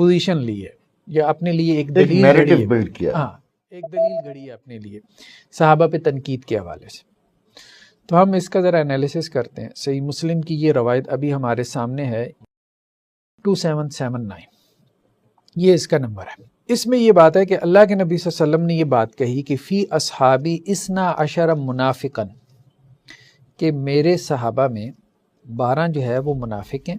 Position لی ہے یا اپنے لیے ایک دلیل بلڈ کیا. ہاں ایک دلیل گھڑی ہے اپنے لیے صحابہ پہ تنقید کے حوالے سے. تو ہم اس کا ذرا انالیسس کرتے ہیں. صحیح مسلم کی یہ روایت ابھی ہمارے سامنے ہے 2779، یہ اس کا نمبر ہے. اس میں یہ بات ہے کہ اللہ کے نبی صلی اللہ علیہ وسلم نے یہ بات کہی کہ فی اصحابی اسنا عشر منافقن، کہ میرے صحابہ میں 12 جو ہے وہ منافق ہیں.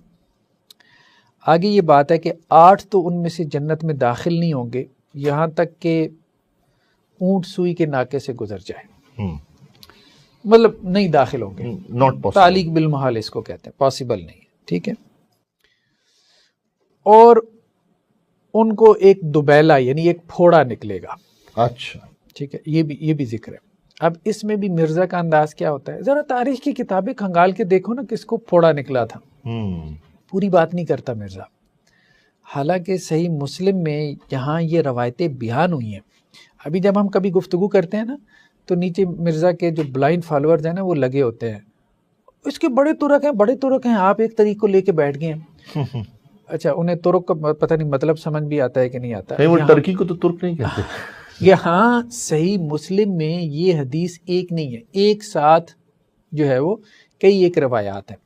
آگے یہ بات ہے کہ 8 تو ان میں سے جنت میں داخل نہیں ہوں گے یہاں تک کہ اونٹ سوئی کے ناکے سے گزر جائے، مطلب نہیں داخل ہوں گے. تعلیق بالمحال اس کو کہتے ہیں، پاسبل نہیں ہے. ٹھیک ہے. اور ان کو ایک دوبیلا یعنی ایک پھوڑا نکلے گا. اچھا ٹھیک ہے، یہ بھی ذکر ہے. اب اس میں بھی مرزا کا انداز کیا ہوتا ہے، ذرا تاریخ کی کتابیں کھنگال کے دیکھو نا کس کو پھوڑا نکلا تھا. پوری بات نہیں کرتا مرزا. حالانکہ صحیح مسلم میں یہاں یہ روایتیں بیان ہوئی ہیں. ابھی جب ہم کبھی گفتگو کرتے ہیں نا تو نیچے مرزا کے جو بلائنڈ فالوورز ہیں نا وہ لگے ہوتے ہیں، اس کے بڑے ترک ہیں، آپ ایک طریق کو لے کے بیٹھ گئے ہیں. اچھا انہیں ترک کا پتہ نہیں مطلب سمجھ بھی آتا ہے کہ نہیں آتا. وہ ترکی کو تو ترک نہیں کہتے. یہاں صحیح مسلم میں یہ حدیث ایک نہیں ہے، ایک ساتھ جو ہے وہ کئی ایک روایات ہیں.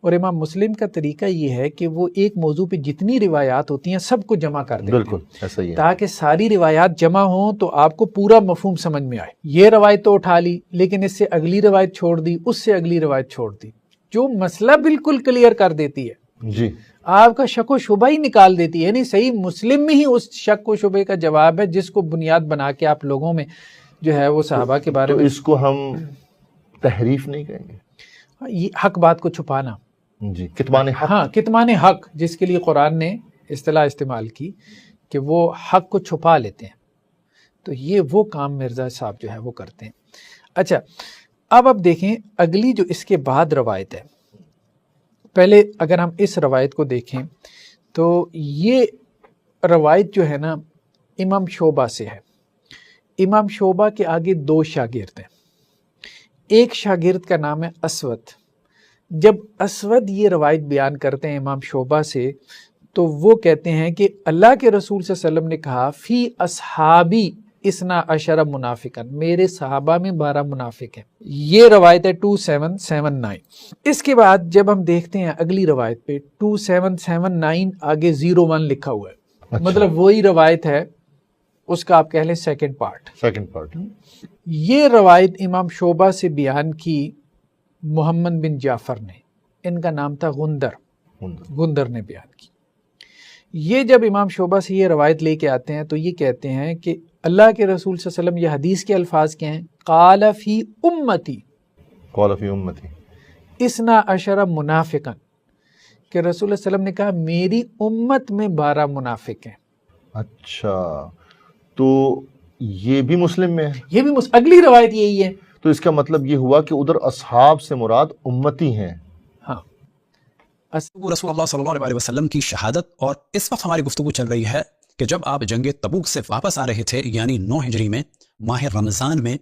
اور امام مسلم کا طریقہ یہ ہے کہ وہ ایک موضوع پہ جتنی روایات ہوتی ہیں سب کو جمع کر دیتے ہیں. بالکل ایسا ہی ہے، تاکہ ساری روایات جمع ہوں تو آپ کو پورا مفہوم سمجھ میں آئے. یہ روایت تو اٹھا لی لیکن اس سے اگلی روایت چھوڑ دی، اس سے اگلی روایت چھوڑ دی، جو مسئلہ بالکل کلیئر کر دیتی ہے. جی آپ کا شک و شبہ ہی نکال دیتی ہے. یعنی صحیح مسلم میں ہی اس شک و شبے کا جواب ہے جس کو بنیاد بنا کے آپ لوگوں میں جو ہے وہ صحابہ کے بارے میں. اس کو ہم تحریف نہیں کہیں گے، یہ حق بات کو چھپانا. جی کتمان حق. ہاں کتمان حق، جس کے لیے قرآن نے اصطلاح استعمال کی کہ وہ حق کو چھپا لیتے ہیں. تو یہ وہ کام مرزا صاحب جو ہے وہ کرتے ہیں. اچھا اب دیکھیں اگلی جو اس کے بعد روایت ہے. پہلے اگر ہم اس روایت کو دیکھیں تو یہ روایت جو ہے نا امام شعبہ سے ہے. امام شعبہ کے آگے 2 شاگرد ہیں. ایک شاگرد کا نام ہے اسود. جب اسود یہ روایت بیان کرتے ہیں امام شعبہ سے تو وہ کہتے ہیں کہ اللہ کے رسول صلی اللہ علیہ وسلم نے کہا فی اصحابی اسنا عشر منافقن، میرے صحابہ میں 12 منافق ہیں. یہ روایت ہے 2779. اس کے بعد جب ہم دیکھتے ہیں اگلی روایت پہ 2779 آگے 01 لکھا ہوا ہے. اچھا. مطلب وہی روایت ہے، اس کا آپ کہہ لیں سیکنڈ پارٹ. یہ روایت امام شعبہ سے بیان کی محمد بن جعفر نے، ان کا نام تھا غندر نے بیان کی. یہ جب امام شعبہ سے یہ روایت لے کے آتے ہیں تو یہ کہتے ہیں کہ اللہ کے رسول صلی اللہ علیہ وسلم، یہ حدیث کے الفاظ کیا ہیں، قال فی امتی اسنا عشر منافقن، کہ رسول اللہ صلی اللہ علیہ وسلم نے کہا میری امت میں 12 منافق ہیں. اچھا تو یہ بھی مسلم میں ہے، یہ بھی اگلی روایت یہی ہے. تو اس کا مطلب یہ ہوا کہ ادھر اصحاب سے مراد امتی ہیں. ہاں رسول اللہ صلی اللہ علیہ وسلم کی شہادت. اور اس وقت ہماری گفتگو چل رہی ہے کہ جب آپ جنگ تبوک سے واپس آ رہے تھے یعنی 9 ہجری میں ماہ رمضان میں،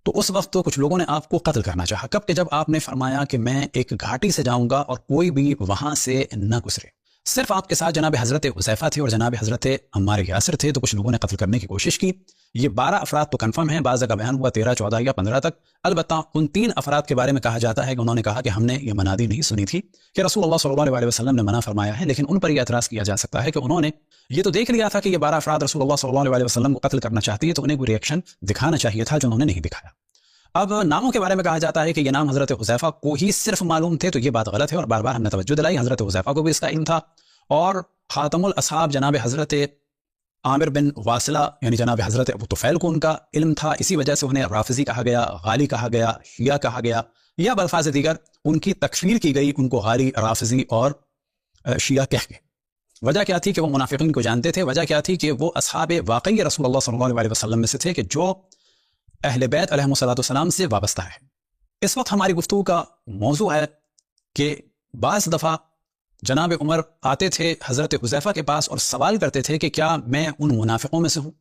تو اس وقت تو کچھ لوگوں نے آپ کو قتل کرنا چاہا. کب کہ جب آپ نے فرمایا کہ میں ایک گھاٹی سے جاؤں گا اور کوئی بھی وہاں سے نہ گزرے. صرف آپ کے ساتھ جناب حضرت حذیفہ تھے اور جناب حضرت عمار یاسر تھے، تو کچھ لوگوں نے قتل کرنے کی کوشش کی. یہ 12 افراد تو کنفرم ہیں، بعض جگہ بیان ہوا 13، 14 یا 15 تک. البتہ ان 3 افراد کے بارے میں کہا جاتا ہے کہ انہوں نے کہا کہ ہم نے یہ منادی نہیں سنی تھی کہ رسول اللہ صلی اللہ علیہ وسلم نے منع فرمایا ہے. لیکن ان پر یہ اعتراض کیا جا سکتا ہے کہ انہوں نے یہ تو دیکھ لیا تھا کہ یہ 12 افراد رسول اللہ صلی اللہ علیہ وسلم کو قتل کرنا چاہتی ہے، تو انہیں کوئی ریئیکشن دکھانا چاہیے تھا جو انہوں نے نہیں دکھایا. اب ناموں کے بارے میں کہا جاتا ہے کہ یہ نام حضرت حذیفہ کو ہی صرف معلوم تھے، تو یہ بات غلط ہے اور بار بار ہم نے توجہ دلائی. حضرت حذیفہ کو بھی اس کا علم تھا، اور خاتم الاصحاب جناب حضرت عامر بن واصلہ یعنی جناب حضرت ابو طفیل کو ان کا علم تھا. اسی وجہ سے انہیں رافضی کہا گیا، غالی کہا گیا، شیعہ کہا گیا، یا بالفاظ دیگر ان کی تکفیر کی گئی، ان کو غالی، رافضی اور شیعہ کہہ کے. وجہ کیا تھی کہ وہ منافقین کو جانتے تھے. وجہ کیا تھی کہ وہ اصحاب واقعی رسول اللہ صلی اللہ علیہ وسلم میں سے تھے کہ جو اہل بیت علیہم السلام سے وابستہ ہے. اس وقت ہماری گفتگو کا موضوع ہے کہ بعض دفعہ جناب عمر آتے تھے حضرت حذیفہ کے پاس اور سوال کرتے تھے کہ کیا میں ان منافقوں میں سے ہوں.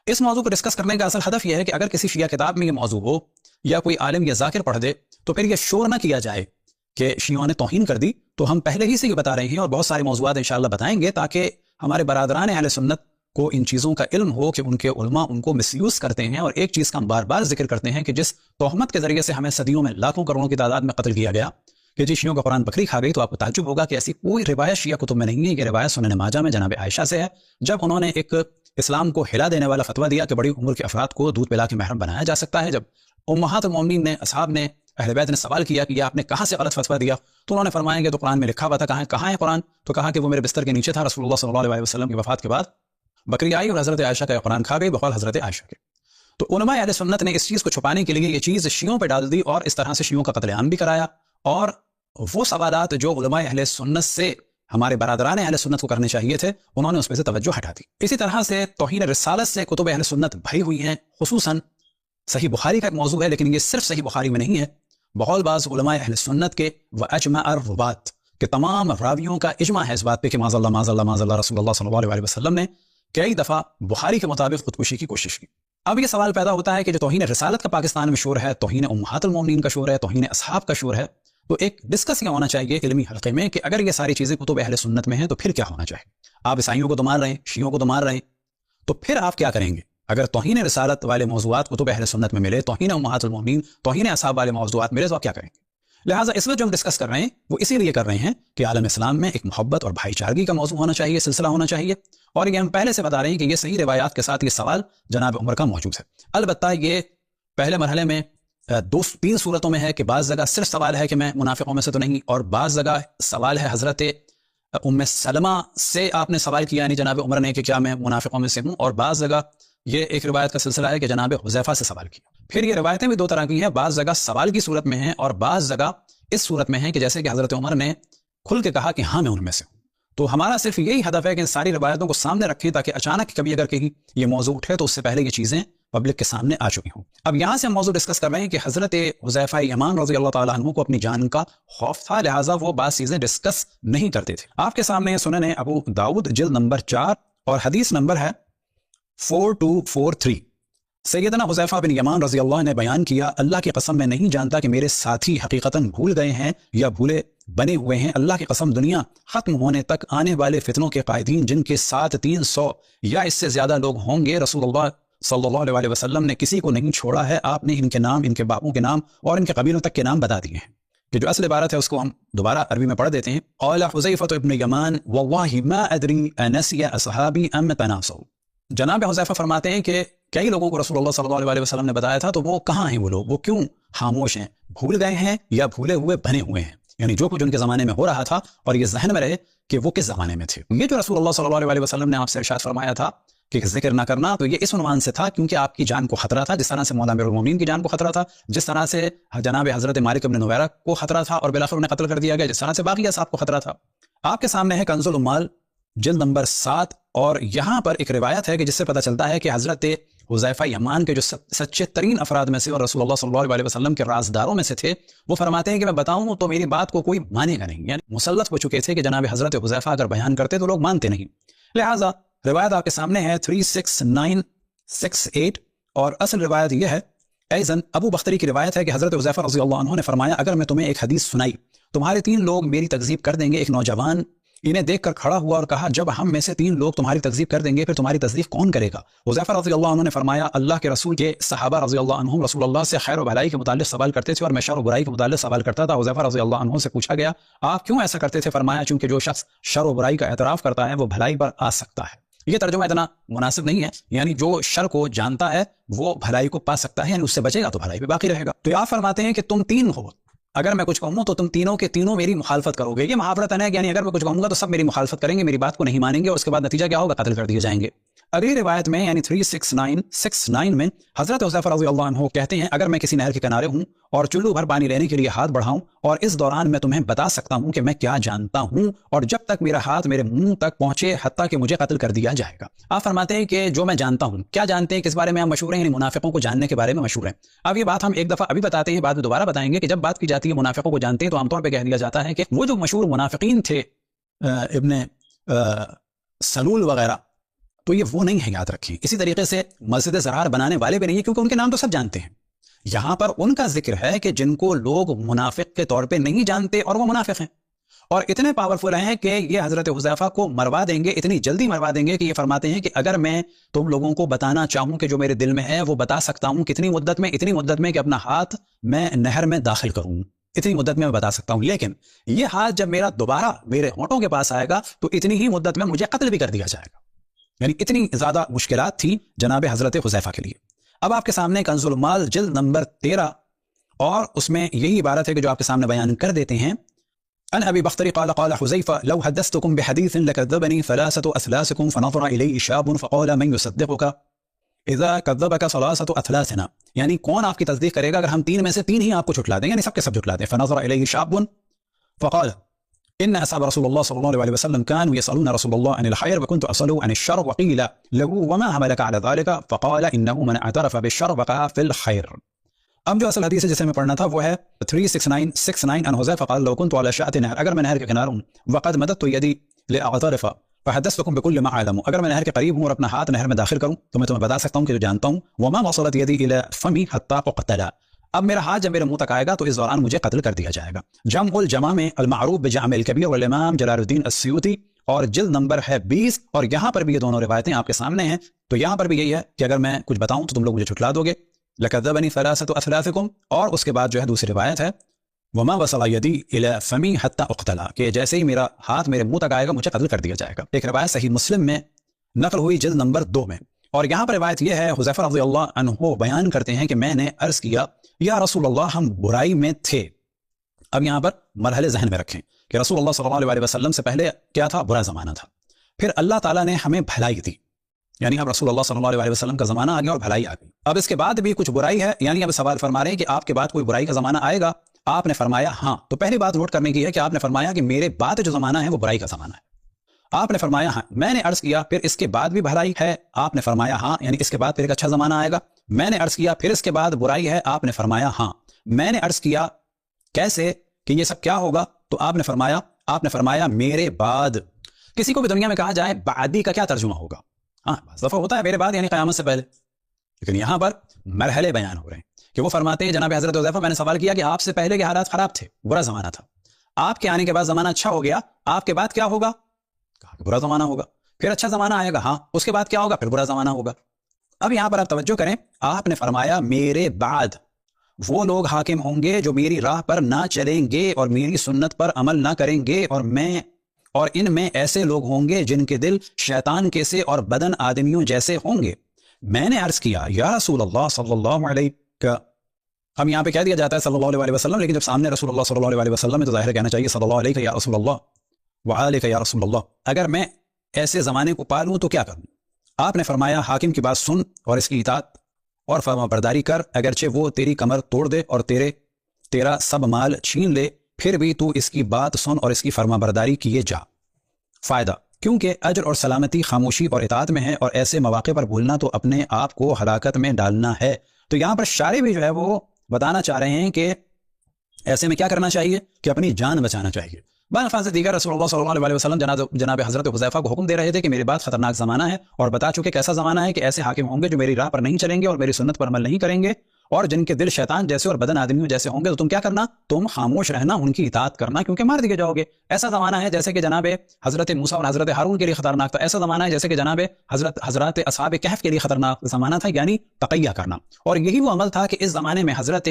اس موضوع کو ڈسکس کرنے کا اصل ہدف یہ ہے کہ اگر کسی شیعہ کتاب میں یہ موضوع ہو یا کوئی عالم یا ذاکر پڑھ دے تو پھر یہ شور نہ کیا جائے کہ شیعوں نے توہین کر دی. تو ہم پہلے ہی سے یہ بتا رہے ہیں اور بہت سارے موضوعات انشاءاللہ بتائیں گے تاکہ ہمارے برادران اہل سنت کو ان چیزوں کا علم ہو کہ ان کے علماء ان کو مس یوز کرتے ہیں، اور ایک چیز کا ہم بار بار ذکر کرتے ہیں کہ جس تہمت کے ذریعے سے ہمیں صدیوں میں لاکھوں کروڑوں کی تعداد میں قتل کیا گیا کہ جی شیعوں کا قرآن بکری کھا گئی، تو آپ کو تعجب ہوگا کہ ایسی کوئی روایت شیعہ کتب میں نہیں ہے. یہ روایت سنن ماجہ میں جناب عائشہ سے ہے، جب انہوں نے ایک اسلام کو ہلا دینے والا فتویٰ دیا کہ بڑی عمر کے افراد کو دودھ پلا کے محرم بنایا جا سکتا ہے. جب امہات المومنین نے، اصحاب نے، اہل بیت نے سوال کیا کہ یہ آپ نے کہاں سے غلط فتویٰ دیا، تو انہوں نے فرمایا کہ تو قرآن میں لکھا ہوا تھا. کہاں ہے قرآن؟ تو کہا کہ وہ میرے بستر کے نیچے تھا، رسول اللہ صلی اللہ علیہ وسلم کی وفات کے بعد بکری آئی اور حضرت عائشہ کا قرآن کھا گئی بقول حضرت عائشہ کے. تو علماء اہل سنت نے اس چیز کو چھپانے کے لیے یہ چیز شیعوں پہ ڈال دی اور اس طرح سے شیعوں کا قتل عام بھی کرایا، اور وہ سوالات جو علماء اہل سنت سے ہمارے برادران اہل سنت کو کرنے چاہیے تھے انہوں نے اس پہ سے توجہ ہٹا دی. اسی طرح سے توہین رسالت سے کتب اہل سنت بھری ہوئی ہیں، خصوصاً صحیح بخاری کا ایک موضوع ہے، لیکن یہ صرف صحیح بخاری میں نہیں ہے. بہت بعض علماء اہل سنت کے واجمع الربات کہ تمام راویوں کا اجماع ہے اس بات پہ کہ معاذ اللہ رسول اللہ صلی اللہ علیہ وسلم نے کئی دفعہ بخاری کے مطابق خودکشی کی کوشش کی. اب یہ سوال پیدا ہوتا ہے کہ جو توہین رسالت کا پاکستان میں شور ہے، توہین امہات المومنین کا شور ہے، توہین اصحاب کا شور ہے، تو ایک ڈسکس یہ ہونا چاہیے علمی حلقے میں کہ اگر یہ ساری چیزیں کتب اہل سنت میں ہیں تو پھر کیا ہونا چاہیے. آپ عیسائیوں کو تو مار رہے ہیں، شیعوں کو تو مار رہے ہیں، تو پھر آپ کیا کریں گے؟ اگر توہین رسالت والے موضوعات کتب اہل سنت میں ملے، توہین امہات المومنین، توہین اصحاب والے موضوعات ملے، تو آپ کیا کریں گے؟ لہٰذا اس وقت جو ہم ڈسکس کر رہے ہیں وہ اسی لیے کر رہے ہیں کہ عالم اسلام میں ایک محبت اور بھائی چارگی کا موضوع ہونا چاہیے، سلسلہ ہونا چاہیے، اور یہ ہم پہلے سے بتا رہے ہیں کہ یہ صحیح روایات کے ساتھ یہ سوال جناب عمر کا موجود ہے. البتہ یہ پہلے مرحلے میں 2-3 صورتوں میں ہے کہ بعض جگہ صرف سوال ہے کہ میں منافقوں میں سے تو نہیں، اور بعض جگہ سوال ہے حضرت ام سلمہ سے آپ نے سوال کیا یعنی جناب عمر نے کہ کیا میں منافقوں میں سے ہوں، اور بعض جگہ یہ ایک روایت کا سلسلہ ہے کہ جناب حذیفہ سے سوال کیا. پھر یہ روایتیں بھی 2 طرح کی ہیں، بعض جگہ سوال کی صورت میں ہیں اور بعض جگہ اس صورت میں ہیں کہ جیسے کہ حضرت عمر نے کھل کے کہا کہ ہاں میں ان میں سے ہوں. تو ہمارا صرف یہی ہدف ہے کہ ان ساری روایتوں کو سامنے رکھیں تاکہ اچانک کبھی اگر کہیں یہ موضوع اٹھے تو اس سے پہلے یہ چیزیں پبلک کے سامنے آ چکی ہوں. اب یہاں سے ہم موضوع ڈسکس کر رہے ہیں کہ حضرت حذیفہ یمان رضی اللہ تعالیٰ عنہ کو اپنی جان کا خوف تھا، لہٰذا وہ بعض چیزیں ڈسکس نہیں کرتے تھے. آپ کے سامنے سنن ابو داؤد جلد نمبر 4 اور حدیث نمبر ہے 4243. سیدنا حذیفہ بن یمان رضی اللہ نے بیان کیا، اللہ کی قسم میں نہیں جانتا کہ میرے ساتھی حقیقتاً بھول گئے ہیں یا بھولے بنے ہوئے ہیں. اللہ کی قسم دنیا ختم ہونے تک آنے والے فتنوں کے قائدین جن کے ساتھ 300 یا اس سے زیادہ لوگ ہوں گے، رسول اللہ صلی اللہ علیہ وسلم نے کسی کو نہیں چھوڑا ہے. آپ نے ان کے نام، ان کے باپوں کے نام اور ان کے قبیلوں تک کے نام بتا دیے ہیں. کہ جو اصل عبارت ہے اس کو ہم دوبارہ عربی میں پڑھ دیتے ہیں. قال حذیفہ ابن یمان واللہ ما ادری انسی اصحابی ام تناسوا. جناب حذیفہ فرماتے ہیں کہ کئی لوگوں کو رسول اللہ صلی اللہ علیہ وسلم نے بتایا تھا، تو وہ کہاں ہیں وہ لوگ، وہ کیوں خاموش ہیں، بھول گئے ہیں یا بھولے ہوئے بنے ہوئے ہیں، یعنی جو کچھ ان کے زمانے میں ہو رہا تھا اور یہ ذہن میں رہے کہ وہ کس زمانے میں تھے. یہ جو رسول اللہ صلی اللہ علیہ وسلم نے آپ سے ارشاد فرمایا تھا کہ ذکر نہ کرنا، تو یہ اس عنوان سے تھا کیونکہ آپ کی جان کو خطرہ تھا، جس طرح سے مولا امیر المومنین کی جان کو خطرہ تھا، جس طرح سے جناب حضرت مالک بن نویرہ کو خطرہ تھا اور بالآخر انہیں قتل کر دیا گیا، جس طرح سے باقی اصحاب کو خطرہ تھا. آپ کے سامنے ہے کنز العمال جلد نمبر 7، اور یہاں پر ایک روایت ہے کہ جس سے پتہ چلتا ہے کہ حضرت حذیفہ یمان کے جو سچے ترین افراد میں سے اور رسول اللہ صلی اللہ علیہ وسلم کے رازداروں میں سے تھے، وہ فرماتے ہیں کہ میں بتاؤں تو میری بات کو کوئی مانے گا نہیں، یعنی مسلط ہو چکے تھے کہ جناب حضرت حذیفہ اگر بیان کرتے تو لوگ مانتے نہیں. لہٰذا روایت آپ کے سامنے ہے 36968، اور اصل روایت یہ ہے. ایضاً ابو بختری کی روایت ہے کہ حضرت حذیفہ رضی اللہ عنہ نے فرمایا، اگر میں تمہیں ایک حدیث سنائی تمہارے 3 لوگ میری تکذیب کر دیں گے. ایک نوجوان انہیں دیکھ کر کھڑا ہوا اور کہا، جب ہم میں سے 3 لوگ تمہاری تکذیب کر دیں گے پھر تمہاری تصدیق کون کرے گا؟ حذیفہ رضی اللہ عنہ نے فرمایا، اللہ کے رسول کے صحابہ رضی اللہ عنہم رسول اللہ سے خیر و بھلائی کے متعلق سوال کرتے تھے اور میں شر و برائی کے متعلق سوال کرتا تھا. حذیفہ رضی اللہ عنہ سے پوچھا گیا، آپ کیوں ایسا کرتے تھے؟ فرمایا، چونکہ جو شخص شر و برائی کا اعتراف کرتا ہے وہ بھلائی پر آ سکتا ہے. یہ ترجمہ اتنا مناسب نہیں ہے، یعنی جو شر کو جانتا ہے وہ بھلائی کو پا سکتا ہے، یعنی اس سے بچے گا تو بھلائی پہ باقی رہے گا. تو آپ فرماتے ہیں کہ تم 3 ہو، اگر میں کچھ کہوں تو تم تینوں کے تینوں میری مخالفت کرو گے. یہ محاورت ہے، یعنی اگر میں کچھ کہوں گا تو سب میری مخالفت کریں گے، میری بات کو نہیں مانیں گے، اور اس کے بعد نتیجہ کیا ہوگا؟ قتل کر دیے جائیں گے. اگلی روایت میں یعنی 36969 میں حضرت حذیفہ رضی اللہ عنہ کہتے ہیں، اگر میں کسی نہر کے کنارے ہوں اور چلو بھر پانی لینے کے لیے ہاتھ بڑھاؤں اور اس دوران میں تمہیں بتا سکتا ہوں کہ میں کیا جانتا ہوں، اور جب تک میرا ہاتھ میرے منہ تک پہنچے حتیٰ کہ مجھے قتل کر دیا جائے گا. آپ فرماتے ہیں کہ جو میں جانتا ہوں، کیا جانتے ہیں، کس بارے میں ہم مشہور ہیں؟ یعنی منافقوں کو جاننے کے بارے میں مشہور ہیں. اب یہ بات ہم ایک دفعہ ابھی بتاتے ہیں، بعد میں دوبارہ بتائیں گے کہ جب بات کی جاتی ہے منافقوں کو جانتے ہیں تو عام طور پہ کہہ دیا جاتا ہے کہ وہ جو مشہور منافقین تھے ابن سلول وغیرہ، تو یہ وہ نہیں ہے، یاد رکھیں. اسی طریقے سے مسجد زرار بنانے والے بھی نہیں ہیں، کیونکہ ان کے نام تو سب جانتے ہیں. یہاں پر ان کا ذکر ہے کہ جن کو لوگ منافق کے طور پہ نہیں جانتے اور وہ منافق ہیں. اور اتنے پاورفل ہیں کہ یہ حضرت حذیفہ کو مروا دیں گے، اتنی جلدی مروا دیں گے کہ یہ فرماتے ہیں کہ اگر میں تم لوگوں کو بتانا چاہوں کہ جو میرے دل میں ہے وہ بتا سکتا ہوں، کتنی مدت میں؟ اتنی مدت میں کہ اپنا ہاتھ میں نہر میں داخل کروں، اتنی مدت میں بتا سکتا ہوں، لیکن یہ ہاتھ جب میرا دوبارہ میرے ہونٹوں کے پاس آئے گا تو اتنی ہی مدت میں مجھے قتل بھی کر دیا جائے گا۔ یعنی اتنی زیادہ مشکلات تھیں جناب حضرت حذیفہ کے لیے۔ اب آپ کے سامنے کنز المال جلد نمبر 13 اور اس میں یہی عبارت ہے کہ جو آپ کے سامنے بیان کر دیتے ہیں۔ عن ابي بختر قال قال حذيفة لو حدثتكم بحديث لكذبني ثلاثة أثلاثكم فنظر إليه شاب فقال من يصدقك اذا كذبك ثلاثة أثلاثنا، یعنی کون آپ کی تصدیق کرے گا اگر ہم تین میں سے تین ہی آپ کو جھٹلا دیں، یعنی سب کے سب جھٹلا دیں۔ فنظر إليه شاب فقال ان اصحاب رسول الله صلى الله عليه وسلم كانوا يسألون رسول الله عن الخير وكنت أسأله عن الشر، وقيل له وما حملك على ذلك فقال انه من اعترف بالشر وقع في الخير۔ اب جو اصل حدیث ہے جسے میں پڑھنا تھا وہ ہے 36969 عن حذیفہ قال لو كنت على شاة نهر، اگر میں نہر کے کنارے ہوں، وقد مددت يدي لاعترف فحدثتكم بكل ما اعلم، اگر میں نہر کے قریب ہوں اور اپنا ہاتھ نہر میں داخل کروں تو میں تمہیں بتا سکتا ہوں کہ جو جانتا ہوں۔ وما وصلت يدي الى فمي حتى اقتل، اب میرا ہاتھ جب میرے منہ تک آئے گا تو اس دوران مجھے قتل کر دیا جائے گا۔ جمع الجمع میں المعروف بجامع الکبیر والامام جلال الدین السیوطی، اور جلد نمبر ہے 20، اور یہاں پر بھی یہ دونوں روایتیں آپ کے سامنے ہیں۔ تو یہاں پر بھی یہی ہے کہ اگر میں کچھ بتاؤں تو تم لوگ مجھے جھٹلا دو گے، لکذبنی ثلاثة أثلاثكم، اور اس کے بعد جو ہے دوسری روایت ہے وما وصل يدي الى فمي حتى اقتل، کہ جیسے ہی میرا ہاتھ میرے منہ تک آئے گا مجھے قتل کر دیا جائے گا۔ ایک روایت صحیح مسلم میں نقل ہوئی جلد نمبر 2 میں، اور یہاں پر روایت یہ ہے حذیفہ رضی اللہ عنہ بیان کرتے ہیں کہ میں نے عرض کیا یا رسول اللہ ہم برائی میں تھے۔ اب یہاں پر مرحلے ذہن میں رکھیں کہ رسول اللہ صلی اللہ علیہ وسلم سے پہلے کیا تھا؟ برا زمانہ تھا، پھر اللہ تعالیٰ نے ہمیں بھلائی دی، یعنی اب رسول اللہ صلی اللہ علیہ وسلم کا زمانہ آ گیا اور بھلائی آ گئی۔ اب اس کے بعد بھی کچھ برائی ہے، یعنی اب سوال فرما رہے ہیں کہ آپ کے بعد کوئی برائی کا زمانہ آئے گا؟ آپ نے فرمایا ہاں۔ تو پہلی بات نوٹ کرنے کی ہے کہ آپ نے فرمایا کہ میرے بعد جو زمانہ ہے وہ برائی کا زمانہ ہے۔ آپ نے فرمایا ہاں۔ میں نے عرض کیا پھر اس کے بعد بھی بھلائی ہے؟ آپ نے فرمایا ہاں، یعنی اس کے بعد پھر ایک اچھا زمانہ آئے گا۔ میں نے عرض کیا پھر اس کے بعد برائی ہے؟ آپ نے فرمایا ہاں۔ میں نے عرض کیا کیسے کہ یہ سب کیا ہوگا؟ تو آپ نے فرمایا میرے بعد۔ کسی کو بھی دنیا میں کہا جائے بعدی کا کیا ترجمہ ہوگا؟ ہاں بعض دفعہ ہوتا ہے میرے بعد یعنی قیامت سے پہلے، لیکن یہاں پر مرحلے بیان ہو رہے ہیں کہ وہ فرماتے ہیں جناب حضرت حذیفہ میں نے سوال کیا کہ آپ سے پہلے کے حالات خراب تھے، برا زمانہ تھا، آپ کے آنے کے بعد زمانہ اچھا ہو گیا، آپ کے بعد کیا ہوگا؟ کہا کہ برا زمانہ ہوگا، پھر اچھا زمانہ آئے گا، ہاں، اس کے بعد کیا ہوگا؟ پھر برا زمانہ ہوگا۔ اب یہاں پر آپ توجہ کریں، آپ نے فرمایا میرے بعد وہ لوگ حاکم ہوں گے جو میری راہ پر نہ چلیں گے اور میری سنت پر عمل نہ کریں گے، اور ان میں ایسے لوگ ہوں گے جن کے دل شیطان کے سے اور بدن آدمیوں جیسے ہوں گے۔ میں نے عرض کیا یا رسول اللہ صلی اللہ علیہ کا، ہم یہاں پہ کہہ دیا جاتا ہے صلی اللہ علیہ وسلم، لیکن جب سامنے رسول اللہ صلی اللہ علیہ وسلم ہے تو ظاہر کہنا چاہیے صلی اللہ علیہ یا رسول اللہ وعلیہ یا رسول اللہ۔ اگر میں ایسے زمانے کو پالوں تو کیا کروں؟ آپ نے فرمایا حاکم کی بات سن اور اس کی اطاعت اور فرما برداری کر، اگرچہ وہ تیری کمر توڑ دے اور تیرا سب مال چھین لے، پھر بھی تو اس کی بات سن اور اس کی فرما برداری کیے جا۔ فائدہ، کیونکہ اجر اور سلامتی خاموشی اور اطاعت میں ہے، اور ایسے مواقع پر بولنا تو اپنے آپ کو ہلاکت میں ڈالنا ہے۔ تو یہاں پر شارح بھی جو ہے وہ بتانا چاہ رہے ہیں کہ ایسے میں کیا کرنا چاہیے کہ اپنی جان بچانا چاہیے۔ بعض الفاظ سے دیگر رسول اللہ صلی اللہ علیہ وسلم جناب حضرت حذیفہ کو حکم دے رہے تھے کہ میرے بعد خطرناک زمانہ ہے، اور بتا چکے کیسا زمانہ ہے کہ ایسے حاکم ہوں گے جو میری راہ پر نہیں چلیں گے اور میری سنت پر عمل نہیں کریں گے، اور جن کے دل شیطان جیسے اور بدن آدمیوں جیسے ہوں گے۔ تو تم کیا کرنا؟ تم خاموش رہنا، ان کی اطاعت کرنا، کیونکہ مار دیے جاؤ گے۔ ایسا زمانہ ہے جیسے کہ جناب حضرت موسیٰ اور حضرت ہارون کے لیے خطرناک تھا، ایسا زمانہ ہے جیسے کہ جناب حضرات اصحاب کہف کے لیے خطرناک زمانہ تھا، یعنی تقیہ کرنا۔ اور یہی وہ عمل تھا کہ اس زمانے میں حضرت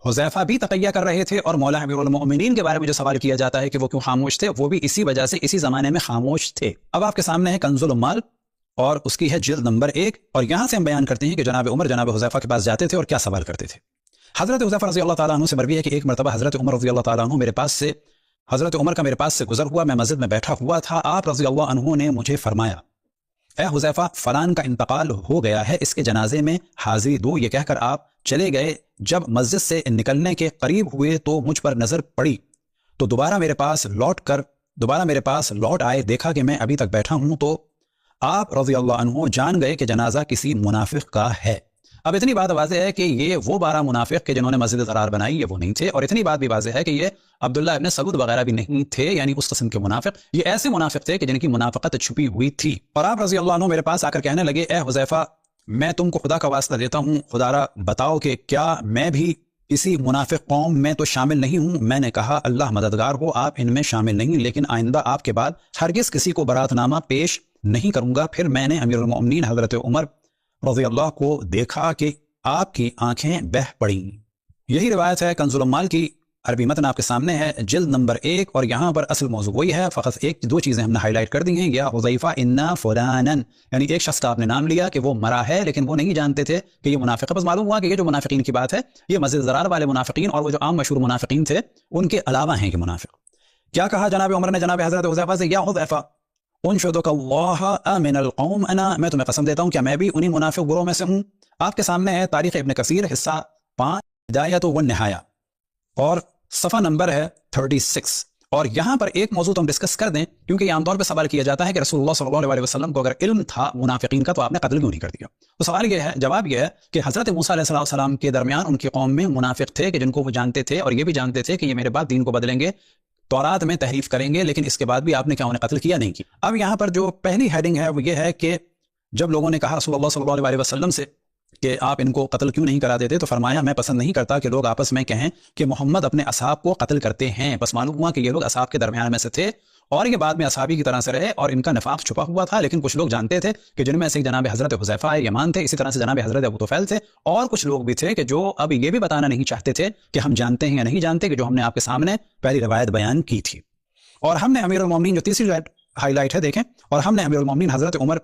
حذیفہ بھی تقیہ کر رہے تھے، اور مولا امیر المؤمنین کے بارے میں جو سوال کیا جاتا ہے کہ وہ کیوں خاموش تھے، وہ بھی اسی وجہ سے اسی زمانے میں خاموش تھے۔ اب آپ کے سامنے ہے کنز المال اور اس کی ہے جلد نمبر 1، اور یہاں سے ہم بیان کرتے ہیں کہ جناب عمر جناب حذیفہ کے پاس جاتے تھے اور کیا سوال کرتے تھے۔ حضرت حذیفہ رضی اللہ تعالیٰ عنہ سے مروی ہے کہ ایک مرتبہ حضرت عمر رضی اللہ تعالیٰ عنہ حضرت عمر کا میرے پاس سے گزر ہوا، میں مسجد میں بیٹھا ہوا تھا، آپ رضی اللہ عنہ نے مجھے فرمایا اے حذیفہ فلان کا انتقال ہو گیا ہے، اس کے جنازے میں حاضری دو۔ یہ کہہ کر آپ چلے گئے۔ جب مسجد سے نکلنے کے قریب ہوئے تو مجھ پر نظر پڑی، تو دوبارہ میرے پاس لوٹ آئے، دیکھا کہ میں ابھی تک بیٹھا ہوں، تو آپ رضی اللہ عنہ جان گئے کہ جنازہ کسی منافق کا ہے۔ اب اتنی بات واضح ہے کہ یہ وہ 12 منافق کے جنہوں نے مسجد ضرار بنائی، یہ وہ نہیں تھے، اور اتنی بات بھی واضح ہے کہ یہ عبداللہ ابن سعود وغیرہ بھی نہیں تھے، یعنی اس قسم کے منافق، یہ ایسے منافق تھے کہ جن کی منافقت چھپی ہوئی تھی۔ اور آپ رضی اللہ عنہ میرے پاس آ کر کہنے لگے اے حذیفہ میں تم کو خدا کا واسطہ دیتا ہوں، خدا را بتاؤ کہ کیا میں بھی کسی منافق قوم میں تو شامل نہیں ہوں. میں نے کہا اللہ مددگار ہو آپ ان میں شامل نہیں، لیکن آئندہ آپ کے بعد ہرگز کسی کو برات نامہ پیش نہیں کروں گا. پھر میں نے امیر المؤمنین حضرت عمر رضی اللہ کو دیکھا کہ آپ کی آنکھیں بہہ پڑیں. یہی روایت ہے کنز العمال کی، عربی متن آپ کے سامنے ہے، جلد نمبر 1، اور یہاں پر اصل موضوع وہی ہے، فقط ایک دو چیزیں ہم نے ہائی لائٹ کر دی ہیں. یا حذیفہ انا فلانن، یعنی ایک شخص کا آپ نے نام لیا کہ وہ مرا ہے، لیکن وہ نہیں جانتے تھے کہ یہ منافق ہے. بس معلوم ہوا کہ یہ جو منافقین کی بات ہے یہ مسجد ضرار والے منافقین اور وہ جو عام مشہور منافقین تھے ان کے علاوہ ہیں کہ منافق. کیا کہا جناب عمر نے جناب حضرت حذیفہ سے، یا حذیفہ انشدک اللہ من القوم انا، میں تمہیں قسم دیتا ہوں کہ میں بھی انہی منافق گروہ میں سے ہوں. آپ کے سامنے ہے تاریخ ابن کثیر حصہ 5 بدایۃ والنہایہ اور صفحہ نمبر ہے 36. اور یہاں پر ایک موضوع تو ہم ڈسکس کر دیں، کیونکہ یہ عام طور پہ سوال کیا جاتا ہے کہ رسول اللہ صلی اللہ علیہ وسلم کو اگر علم تھا منافقین کا تو آپ نے قتل کیوں نہیں کر دیا. تو سوال یہ ہے، جواب یہ ہے کہ حضرت موسیٰ علیہ السلام کے درمیان ان کی قوم میں منافق تھے کہ جن کو وہ جانتے تھے اور یہ بھی جانتے تھے کہ یہ میرے بعد دین کو بدلیں گے، تورات میں تحریف کریں گے، لیکن اس کے بعد بھی آپ نے کیا انہیں قتل کیا؟ نہیں کیا. اب یہاں پر جو پہلی ہیڈنگ ہے وہ یہ ہے کہ جب لوگوں نے کہا رسول اللہ صلی اللہ علیہ وسلم سے کہ آپ ان کو قتل کیوں نہیں کرا دیتے، تو فرمایا میں پسند نہیں کرتا کہ لوگ آپس میں کہیں کہ محمد اپنے اصحاب کو قتل کرتے ہیں. بس معلوم ہوا کہ یہ لوگ اصحاب کے درمیان میں سے تھے اور یہ بعد میں اصحابی کی طرح سے رہے اور ان کا نفاق چھپا ہوا تھا، لیکن کچھ لوگ جانتے تھے کہ جن میں سے جناب حضرت حذیفہ یمان تھے، اسی طرح سے جناب حضرت ابو طفیل تھے، اور کچھ لوگ بھی تھے کہ جو اب یہ بھی بتانا نہیں چاہتے تھے کہ ہم جانتے ہیں یا نہیں جانتے، کہ جو ہم نے آپ کے سامنے پہلی روایت بیان کی تھی. اور ہم نے امیر المومنین جو تیسری ہائی لائٹ ہے دیکھیں، اور ہم نے امیر المومنین حضرت عمر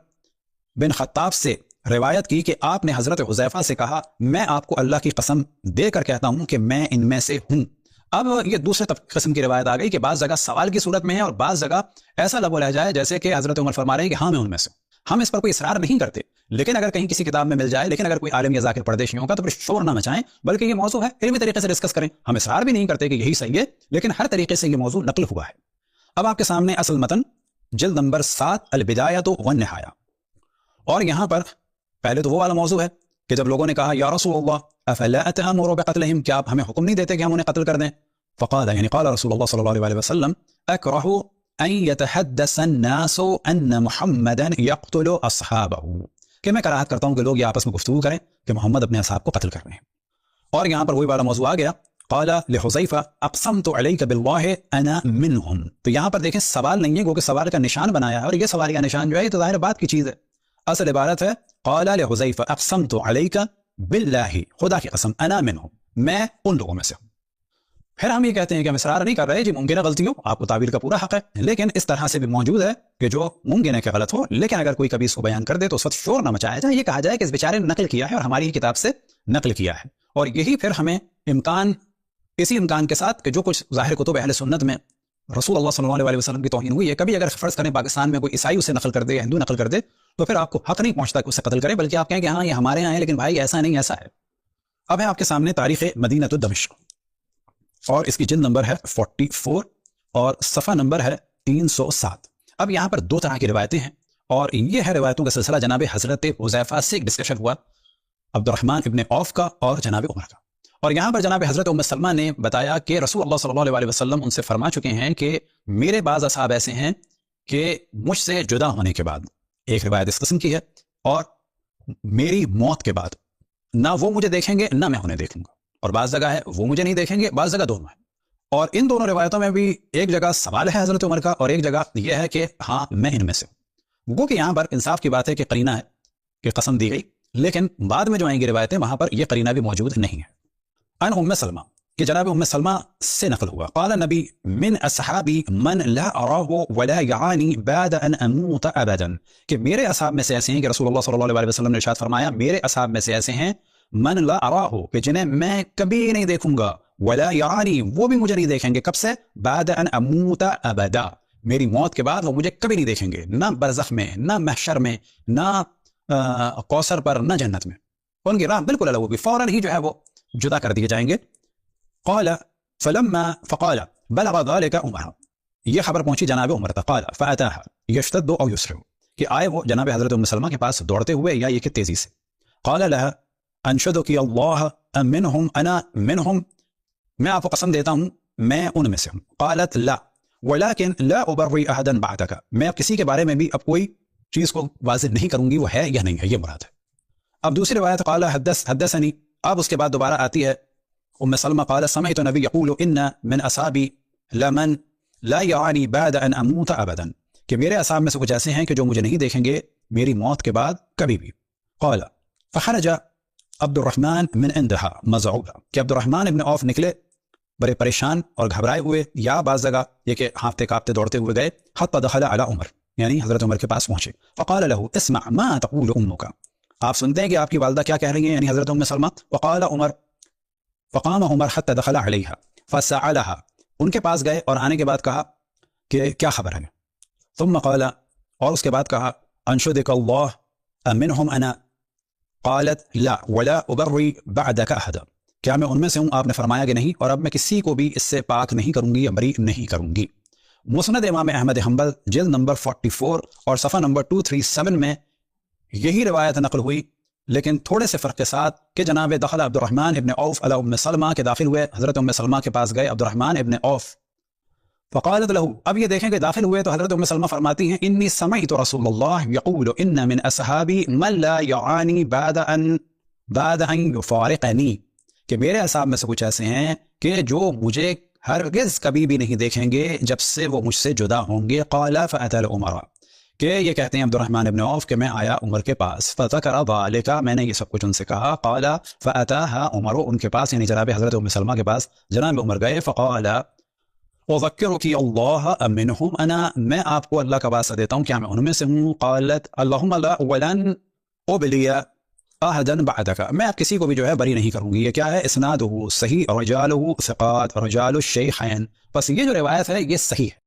بن خطاب سے روایت کی کہ آپ نے حضرت حذیفہ سے کہا میں آپ کو اللہ کی قسم دے کر کہتا ہوں کہ میں ان میں سے ہوں. اب یہ دوسرے قسم کی روایت آ گئی کہ بعض جگہ سوال کی صورت میں ہے اور بعض جگہ ایسا لب و لہجہ ہے جیسے کہ حضرت عمر فرما رہے ہیں کہ ہاں میں ان میں سے ہوں. ہم اس پر کوئی اصرار نہیں کرتے، لیکن اگر کہیں کسی کتاب میں مل جائے، لیکن اگر کوئی عالم یا ذاکر پردیشی ہوگا تو پھر شور نہ مچائیں، بلکہ یہ موضوع ہے علمی طریقے سے ڈسکس کریں. ہم اصرار بھی نہیں کرتے کہ یہی صحیح ہے، لیکن ہر طریقے سے یہ موضوع نقل ہوا ہے. اب آپ کے سامنے اصل متن جلد نمبر 7 البدایۃ والنہایہ، اور یہاں پر پہلے تو وہ والا موضوع ہے کہ جب لوگوں نے کہا یا رسول اللہ افلا اتأمر بقتلہم، کیا آپ ہمیں حکم نہیں دیتے کہ ہم انہیں قتل کر دیں؟ فقال، یعنی قال رسول اللہ صلی اللہ علیہ وسلم اکرہ ان يتحدث الناس ان محمدا يقتل اصحابہ، کہ میں کراہت کرتا ہوں کہ لوگ یہ آپس میں گفتگو کریں کہ محمد اپنے اصحاب کو قتل کر رہے ہیں. اور یہاں پر وہی والا موضوع آ گیا، قال لحذیفہ اقسمت علیک باللہ انا منہم. تو یہاں پر دیکھیں سوال نہیں ہے، کیونکہ سوال کا نشان بنایا ہے، اور یہ سوال کا نشان جو ہے یہ تو ظاہر بات کی چیز ہے. اصل عبارت ہے قال لحذیفہ اقسمت علیک باللہ، خدا کی قسم، انا منہم، میں ان لوگوں میں سے ہوں. پھر ہم یہ کہتے ہیں کہ ہم اصرار نہیں کر رہے، جی ممکن ہے غلطی ہو، آپ کو تعبیر کا پورا حق ہے، لیکن اس طرح سے بھی موجود ہے کہ جو ممکن ہے کہ غلط ہو، لیکن اگر کوئی کبھی اس کو بیان کر دے تو اس وقت شور نہ مچایا جائے، یہ کہا جائے کہ اس بیچارے نے نقل کیا ہے اور ہماری کتاب سے نقل کیا ہے. اور یہی پھر ہمیں اسی امکان کے ساتھ کہ جو کچھ ظاہر کتب اہل سنت میں رسول اللہ صلی اللہ علیہ وسلم کی توہین ہوئی ہے، کبھی اگر فرض کریں پاکستان میں کوئی عیسائی اسے نقل کر دے، ہندو نقل کر دے، تو پھر آپ کو حق نہیں پہنچتا کہ اسے قتل کرے، بلکہ آپ کہیں کہ ہاں یہ ہمارے یہاں ہے، لیکن بھائی ایسا نہیں، ایسا ہے. اب ہے آپ کے سامنے تاریخ مدینہ دمشق، اور اس کی جلد نمبر ہے 44 اور صفحہ نمبر ہے 307. اب یہاں پر دو طرح کی روایتیں ہیں، اور یہ ہے روایتوں کا سلسلہ جناب حضرت حذیفہ سے ایک ڈسکشن ہوا عبد الرحمن ابن عوف کا اور جناب عمر کا. اور یہاں پر جناب حضرت ام سلمہ نے بتایا کہ رسول اللہ صلی اللہ علیہ وسلم ان سے فرما چکے ہیں کہ میرے بعض اصحاب ایسے ہیں کہ مجھ سے جدا ہونے کے بعد، ایک روایت اس قسم کی ہے، اور میری موت کے بعد نہ وہ مجھے دیکھیں گے نہ میں انہیں دیکھوں گا، اور بعض جگہ ہے وہ مجھے نہیں دیکھیں گے، بعض جگہ دونوں ہے. اور ان دونوں روایتوں میں بھی ایک جگہ سوال ہے حضرت عمر کا اور ایک جگہ یہ ہے کہ ہاں میں ان میں سے ہوں. وہ کہ یہاں پر انصاف کی بات ہے کہ قرینہ ہے کہ قسم دی گئی، لیکن بعد میں جو آئیں گی روایتیں وہاں پر یہ قرینہ بھی موجود نہیں ہے. ان ام سلمہ کہ جناب ام سلمہ سے نقل ہوا، قال نبی من اصحابی من لا اراہ ولا یعانی بعد ان اموت ابدا، کہ میرے اصحاب میں سے ایسے ہیں کہ رسول اللہ صلی اللہ علیہ وسلم نے ارشاد فرمایا میرے اصحاب میں سے ایسے ہیں من لا اراہ، کہ جنہیں میں کبھی نہیں دیکھوں گا، ولا یعانی، وہ بھی مجھے نہیں دیکھیں گے، کب سے؟ بعد ان اموت ابدا، میری موت کے بعد وہ مجھے کبھی نہیں دیکھیں گے، نہ برزخ میں، نہ محشر میں، نہ کوثر پر، نہ جنت میں. ان کی راہ بالکل الگ ہوگی، فوراً ہی جو ہے وہ جدا کر دیے جائیں گے. قال فلما فقال بلغ ذلك عمر، یہ خبر پہنچی جناب عمر تک، قال فاتاها يشتد او يسرع، کہ آئے وہ جناب حضرت ام سلمہ کے پاس دوڑتے ہوئے یا یہ کہ تیزی سے. قال لها انشدك الله منهم انا منهم، میں آپ کو قسم دیتا ہوں میں ان میں سے ہوں. قالت لا ولكن لا ابرئ احدا بعدك، میں اب کسی کے بارے میں بھی اب کوئی چیز کو واضح نہیں کروں گی وہ ہے یا نہیں ہے، یہ مراد ہے. اب دوسری روایت قال حدثني، اب اس کے بعد دوبارہ آتی ہے ام سلمہ قال سمعت النبي يقول ان من اصحابي لمن لا يعاني بعد ان اموت ابدا، کہ میرے اصحاب میں سے کچھ ایسے ہیں کہ جو مجھے نہیں دیکھیں گے میری موت کے بعد کبھی بھی. قال فخرج عبد الرحمن من عندها مذعوبا، کہ عبد الرحمن ابن عوف نکلے بڑے پریشان اور گھبرائے ہوئے، یا بعض جگہ یہ کہ ہانفتے کانپتے دوڑتے ہوئے گئے، حتى دخل على عمر، یعنی حضرت عمر کے پاس پہنچے. فقال له اسمع ما تقول امك، آپ سنتے ہیں کہ آپ کی والدہ کیا کہہ رہی ہیں، یعنی حضرت ام سلمہ. وقال عمر فقام عمر حتى دخل عليها فسألها، ان کے پاس گئے اور آنے کے بعد کہا کہ کیا خبر ہے. ثم قال، اور اس کے بعد کہا انشدك الله منهم انا، قالت لا ولا ابری بعدك احدا، کیا میں ان میں سے ہوں؟ آپ نے فرمایا کہ نہیں، اور اب میں کسی کو بھی اس سے پاک نہیں کروں گی یا بری نہیں کروں گی. مسند امام احمد حنبل جلد نمبر 44 اور صفحہ نمبر 237 میں یہی روایت نقل ہوئی، لیکن تھوڑے سے فرق کے ساتھ کہ جناب دخل عبد الرحمن ابن عوف علی ام سلمہ، کے داخل ہوئے حضرت ام سلمہ کے پاس گئے عبد الرحمن ابن عوف. فقالت له، اب یہ دیکھیں کہ داخل ہوئے تو حضرت ام سلمہ فرماتی ہیں انی سمعت رسول اللہ یقول ان من اصحابی من لا یعانی بعد ان یفارقنی، کہ میرے اصحاب میں سے کچھ ایسے ہیں کہ جو مجھے ہرگز کبھی بھی نہیں دیکھیں گے جب سے وہ مجھ سے جدا ہوں گے. قال فأتى عمر، کہ یہ کہتے ہیں عبد الرحمن ابن عوف کہ میں آیا عمر کے پاس. فذكر ذلك، میں نے یہ سب کچھ ان سے کہا. قال فأتاها عمر، ان کے پاس یعنی جناب حضرت ام سلمہ کے پاس جناب عمر گئے. فقال اذکرک اللہ منہم انا، میں آپ کو اللہ کا واسطہ دیتا ہوں کیا میں ان میں سے ہوں. قالت اللہم لا ولن ابلی احدا بعدک، میں آپ کسی کو بھی جو ہے بری نہیں کروں گی. یہ کیا ہے؟ اسنادہ صحیح، رجالہ ثقات، رجال الشیخین، بس یہ جو روایت ہے یہ صحیح ہے.